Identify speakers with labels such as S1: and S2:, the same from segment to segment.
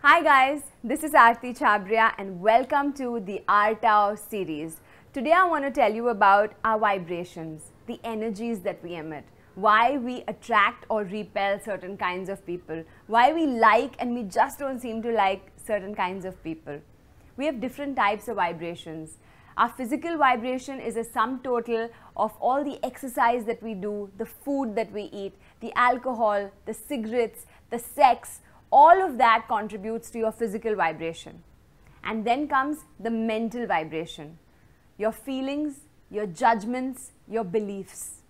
S1: Hi guys, this is Aarti Chhabria and welcome to the Artao series. Today I want to tell you about our vibrations, the energies that we emit, why we attract or repel certain kinds of people, why we like and we just don't seem to like certain kinds of people. We have different types of vibrations. Our physical vibration is a sum total of all the exercise that we do, the food that we eat, the alcohol, the cigarettes, the sex. All of that contributes to your physical vibration. And then comes the mental vibration, your feelings, your judgments, your beliefs.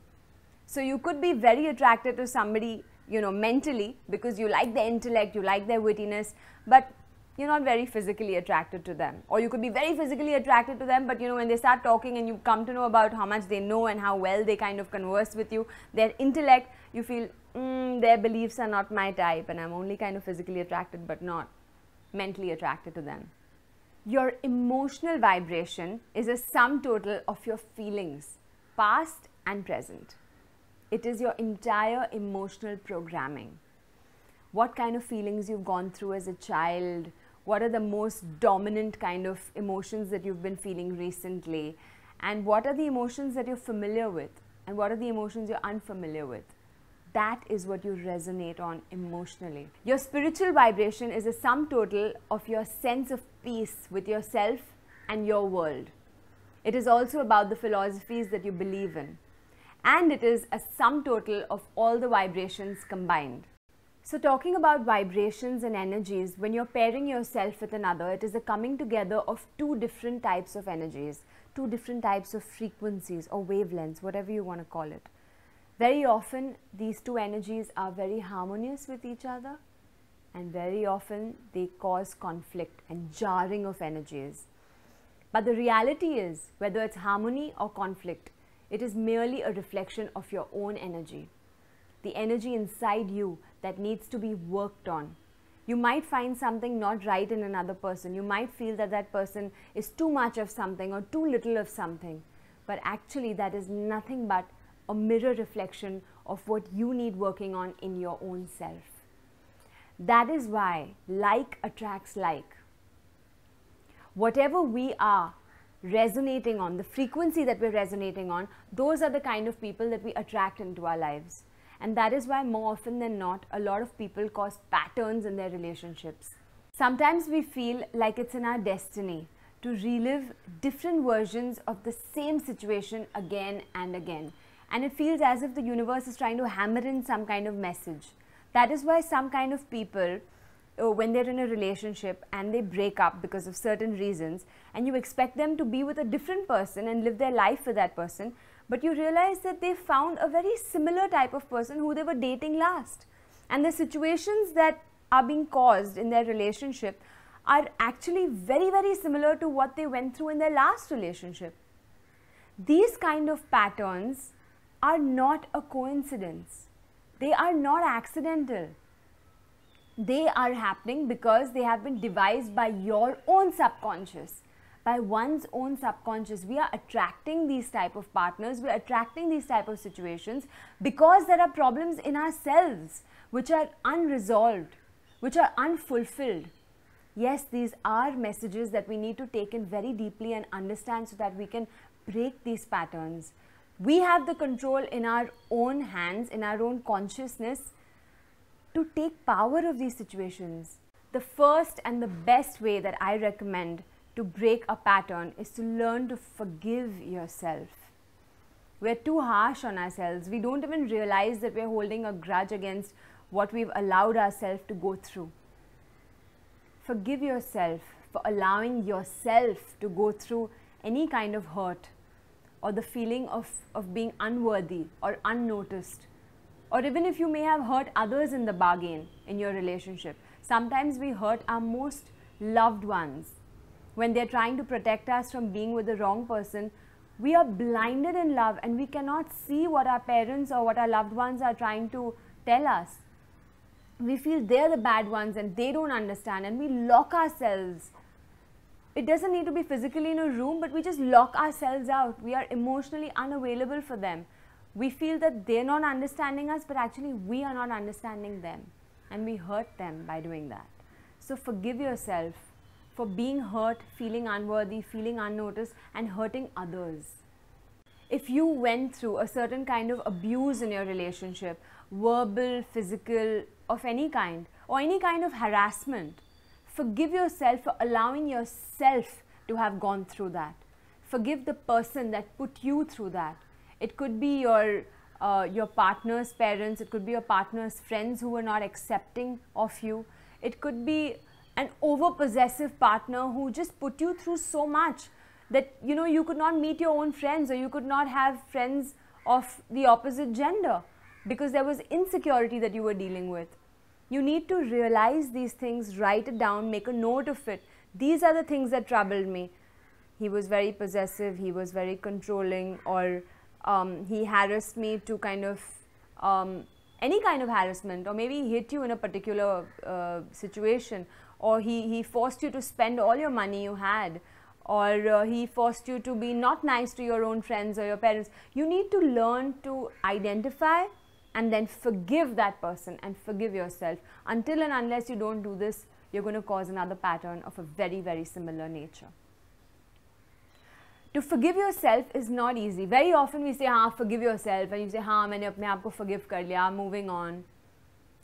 S1: So you could be very attracted to somebody, mentally because you like their intellect, you like their wittiness, but you're not very physically attracted to them. Or you could be very physically attracted to them, but when they start talking and you come to know about how much they know and how well they kind of converse with you, their intellect, you feel, their beliefs are not my type and I'm only kind of physically attracted but not mentally attracted to them. Your emotional vibration is a sum total of your feelings, past and present. It is your entire emotional programming. What kind of feelings you've gone through as a child, what are the most dominant kind of emotions that you've been feeling recently, and what are the emotions that you're familiar with, and what are the emotions you're unfamiliar with. That is what you resonate on emotionally. Your spiritual vibration is a sum total of your sense of peace with yourself and your world. It is also about the philosophies that you believe in. And it is a sum total of all the vibrations combined. So talking about vibrations and energies, when you're pairing yourself with another, it is a coming together of two different types of energies, two different types of frequencies or wavelengths, whatever you want to call it. Very often, these two energies are very harmonious with each other, and very often they cause conflict and jarring of energies. But the reality is, whether it's harmony or conflict, it is merely a reflection of your own energy. The energy inside you that needs to be worked on. You might find something not right in another person. You might feel that that person is too much of something or too little of something. But actually that is nothing but a mirror reflection of what you need working on in your own self. That is why like attracts like. Whatever we are resonating on, the frequency that we're resonating on, those are the kind of people that we attract into our lives. And that is why more often than not, a lot of people cause patterns in their relationships. Sometimes we feel like it's in our destiny to relive different versions of the same situation again and again. And it feels as if the universe is trying to hammer in some kind of message. That is why some kind of people, when they're in a relationship and they break up because of certain reasons, and you expect them to be with a different person and live their life with that person, but you realize that they found a very similar type of person who they were dating last. And the situations that are being caused in their relationship are actually very, very similar to what they went through in their last relationship. These kind of patterns are not a coincidence. They are not accidental. They are happening because they have been devised by your own subconscious. By one's own subconscious, we are attracting these type of partners, we are attracting these type of situations because there are problems in ourselves which are unresolved, which are unfulfilled. Yes, these are messages that we need to take in very deeply and understand so that we can break these patterns. We have the control in our own hands, in our own consciousness to take power of these situations. The first and the best way that I recommend to break a pattern is to learn to forgive yourself. We're too harsh on ourselves. We don't even realize that we're holding a grudge against what we've allowed ourselves to go through. Forgive yourself for allowing yourself to go through any kind of hurt or the feeling of being unworthy or unnoticed. Or even if you may have hurt others in the bargain in your relationship. Sometimes we hurt our most loved ones. When they're trying to protect us from being with the wrong person, we are blinded in love and we cannot see what our parents or what our loved ones are trying to tell us. We feel they're the bad ones and they don't understand, and we lock ourselves. It doesn't need to be physically in a room, but we just lock ourselves out. We are emotionally unavailable for them. We feel that they're not understanding us, but actually we are not understanding them. And we hurt them by doing that. So forgive yourself for being hurt, feeling unworthy, feeling unnoticed, and hurting others. If you went through a certain kind of abuse in your relationship, verbal, physical, of any kind, or any kind of harassment, forgive yourself for allowing yourself to have gone through that. Forgive the person that put you through that. It could be your partner's parents, it could be your partner's friends who were not accepting of you. It could be an over-possessive partner who just put you through so much that you could not meet your own friends, or you could not have friends of the opposite gender because there was insecurity that you were dealing with. You need to realize these things, write it down, make a note of it. These are the things that troubled me. He was very possessive, he was very controlling, or he harassed me to kind of any kind of harassment, or maybe he hit you in a particular situation, or he forced you to spend all your money you had, or he forced you to be not nice to your own friends or your parents. You need to learn to identify and then forgive that person and forgive yourself. Until and unless you don't do this, you're going to cause another pattern of a very, very similar nature. To forgive yourself is not easy. Very often we say, forgive yourself, and you say, मैंने अपने आप को forgive कर लिया, moving on.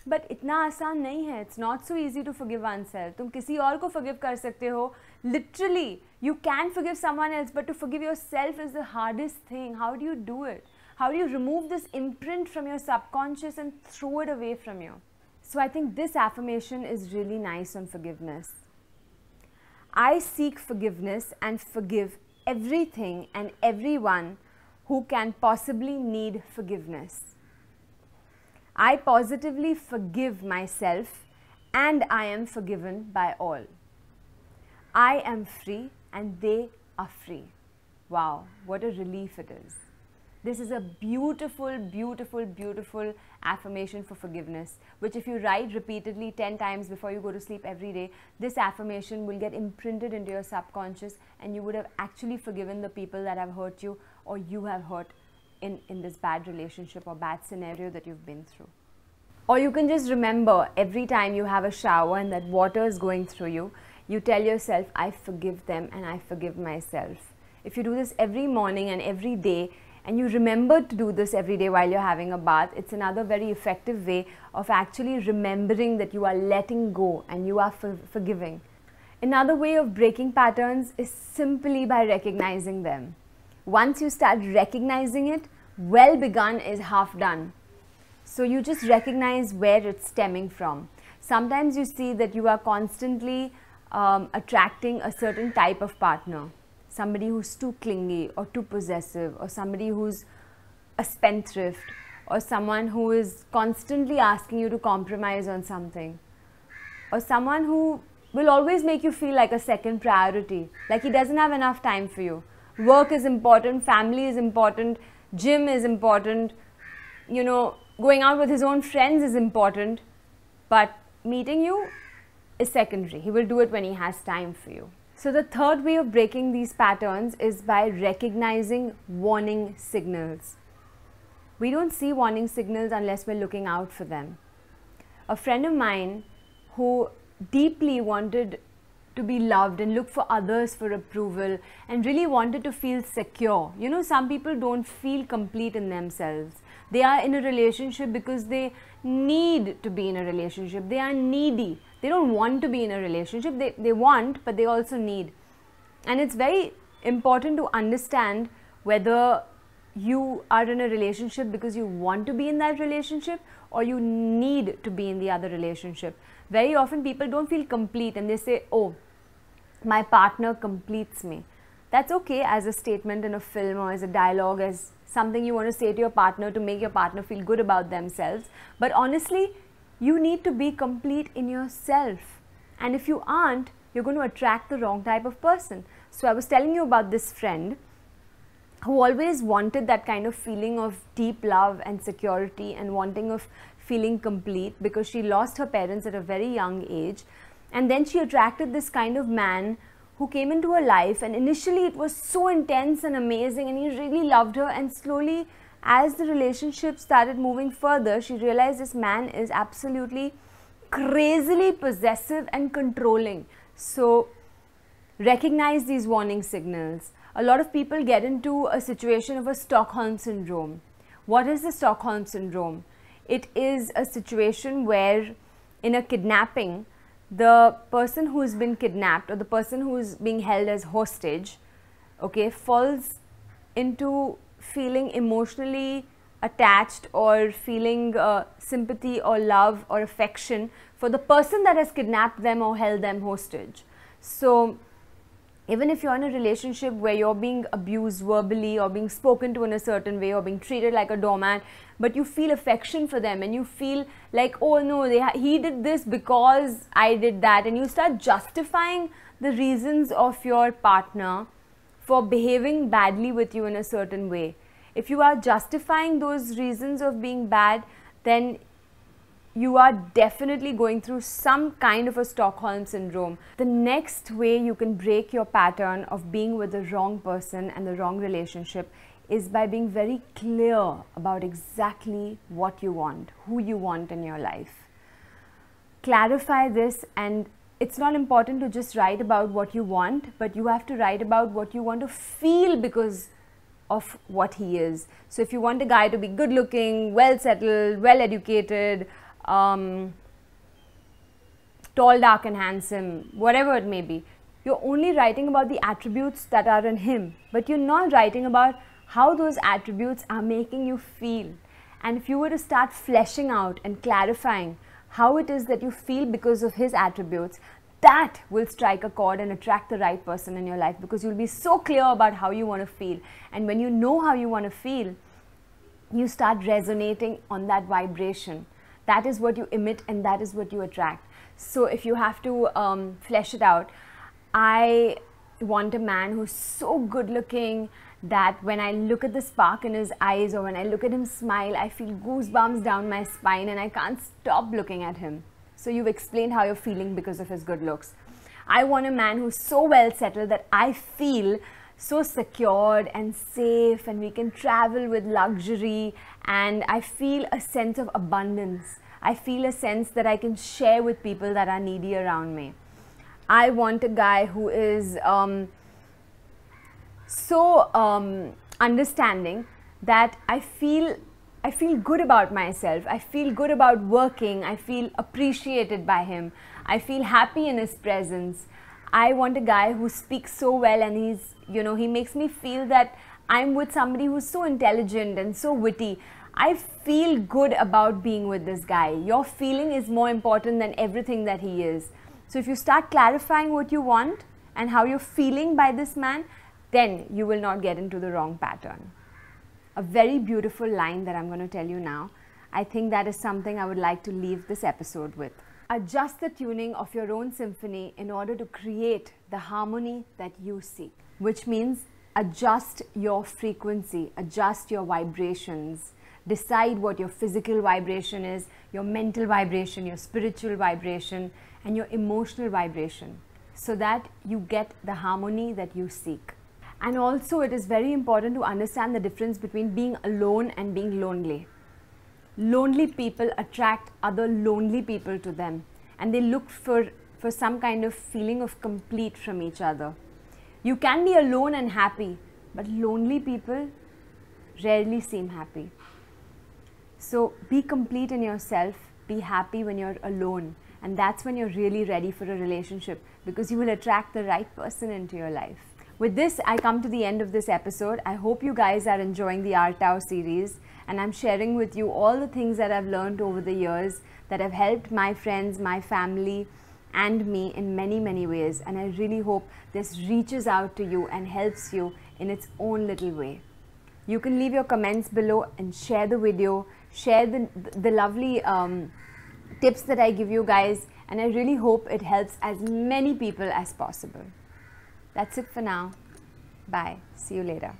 S1: But इतना आसान नहीं है. It's not so easy to forgive oneself. तुम किसी और को forgive कर सकते हो. Literally, you can forgive someone else, but to forgive yourself is the hardest thing. How do you do it? How do you remove this imprint from your subconscious and throw it away from you? So I think this affirmation is really nice on forgiveness. I seek forgiveness and forgive everything and everyone who can possibly need forgiveness. I positively forgive myself and I am forgiven by all. I am free and they are free. Wow, what a relief it is. This is a beautiful, beautiful, beautiful affirmation for forgiveness, which if you write repeatedly 10 times before you go to sleep every day, this affirmation will get imprinted into your subconscious, and you would have actually forgiven the people that have hurt you, or you have hurt in this bad relationship or bad scenario that you've been through. Or you can just remember every time you have a shower and that water is going through you, you tell yourself, I forgive them and I forgive myself. If you do this every morning and every day, and you remember to do this every day while you're having a bath, it's another very effective way of actually remembering that you are letting go and you are forgiving. Another way of breaking patterns is simply by recognizing them. Once you start recognizing it, well begun is half done. So you just recognize where it's stemming from. Sometimes you see that you are constantly attracting a certain type of partner. Somebody who's too clingy or too possessive, or somebody who's a spendthrift, or someone who is constantly asking you to compromise on something, or someone who will always make you feel like a second priority, like he doesn't have enough time for you. Work is important, family is important, gym is important, going out with his own friends is important, but meeting you is secondary. He will do it when he has time for you. So the third way of breaking these patterns is by recognizing warning signals. We don't see warning signals unless we're looking out for them. A friend of mine who deeply wanted to be loved and look for others for approval and really wanted to feel secure. Some people don't feel complete in themselves. They are in a relationship because they need to be in a relationship. They are needy. They don't want to be in a relationship. They want, but they also need. And it's very important to understand whether you are in a relationship because you want to be in that relationship or you need to be in the other relationship. Very often people don't feel complete and they say, oh, my partner completes me. That's okay as a statement in a film or as a dialogue, as something you want to say to your partner to make your partner feel good about themselves. But honestly, you need to be complete in yourself. And if you aren't, you're going to attract the wrong type of person. So I was telling you about this friend who always wanted that kind of feeling of deep love and security and wanting of feeling complete because she lost her parents at a very young age. And then she attracted this kind of man who came into her life, and initially it was so intense and amazing and he really loved her, and slowly as the relationship started moving further, she realized this man is absolutely crazily possessive and controlling. So recognize these warning signals. A lot of people get into a situation of a Stockholm syndrome. What is the Stockholm syndrome? It is a situation where in a kidnapping, the person who's been kidnapped or the person who's being held as hostage, okay, falls into feeling emotionally attached or feeling sympathy or love or affection for the person that has kidnapped them or held them hostage. So even if you're in a relationship where you're being abused verbally or being spoken to in a certain way or being treated like a doormat, but you feel affection for them and you feel like, oh no, he did this because I did that, and you start justifying the reasons of your partner for behaving badly with you in a certain way. If you are justifying those reasons of being bad, then you are definitely going through some kind of a Stockholm syndrome. The next way you can break your pattern of being with the wrong person and the wrong relationship is by being very clear about exactly what you want, who you want in your life. Clarify this, and it's not important to just write about what you want, but you have to write about what you want to feel because of what he is. So if you want a guy to be good looking, well settled, well educated, tall, dark and handsome, whatever it may be, you're only writing about the attributes that are in him, but you're not writing about how those attributes are making you feel. And if you were to start fleshing out and clarifying how it is that you feel because of his attributes, that will strike a chord and attract the right person in your life, because you'll be so clear about how you want to feel. And when you know how you want to feel, you start resonating on that vibration. That is what you emit and that is what you attract. So if you have to flesh it out, I want a man who's so good looking that when I look at the spark in his eyes or when I look at him smile, I feel goosebumps down my spine and I can't stop looking at him. So you've explained how you're feeling because of his good looks. I want a man who's so well settled that I feel so secured and safe, and we can travel with luxury, and I feel a sense of abundance. I feel a sense that I can share with people that are needy around me. I want a guy who is so understanding that I feel good about myself. I feel good about working. I feel appreciated by him. I feel happy in his presence. I want a guy who speaks so well, and he makes me feel that I'm with somebody who's so intelligent and so witty. I feel good about being with this guy. Your feeling is more important than everything that he is. So if you start clarifying what you want and how you're feeling by this man, then you will not get into the wrong pattern. A very beautiful line that I'm going to tell you now. I think that is something I would like to leave this episode with. Adjust the tuning of your own symphony in order to create the harmony that you seek, which means adjust your frequency, adjust your vibrations. Decide what your physical vibration is, your mental vibration, your spiritual vibration, and your emotional vibration, so that you get the harmony that you seek. And also, it is very important to understand the difference between being alone and being lonely. Lonely people attract other lonely people to them, and they look for some kind of feeling of complete from each other. You can be alone and happy, but lonely people rarely seem happy. So be complete in yourself, be happy when you're alone, and that's when you're really ready for a relationship, because you will attract the right person into your life. With this, I come to the end of this episode. I hope you guys are enjoying the Art Tao series, and I'm sharing with you all the things that I've learned over the years that have helped my friends, my family, and me in many, many ways. And I really hope this reaches out to you and helps you in its own little way. You can leave your comments below and share the video, share the lovely tips that I give you guys, and I really hope it helps as many people as possible. That's it for now. Bye. See you later.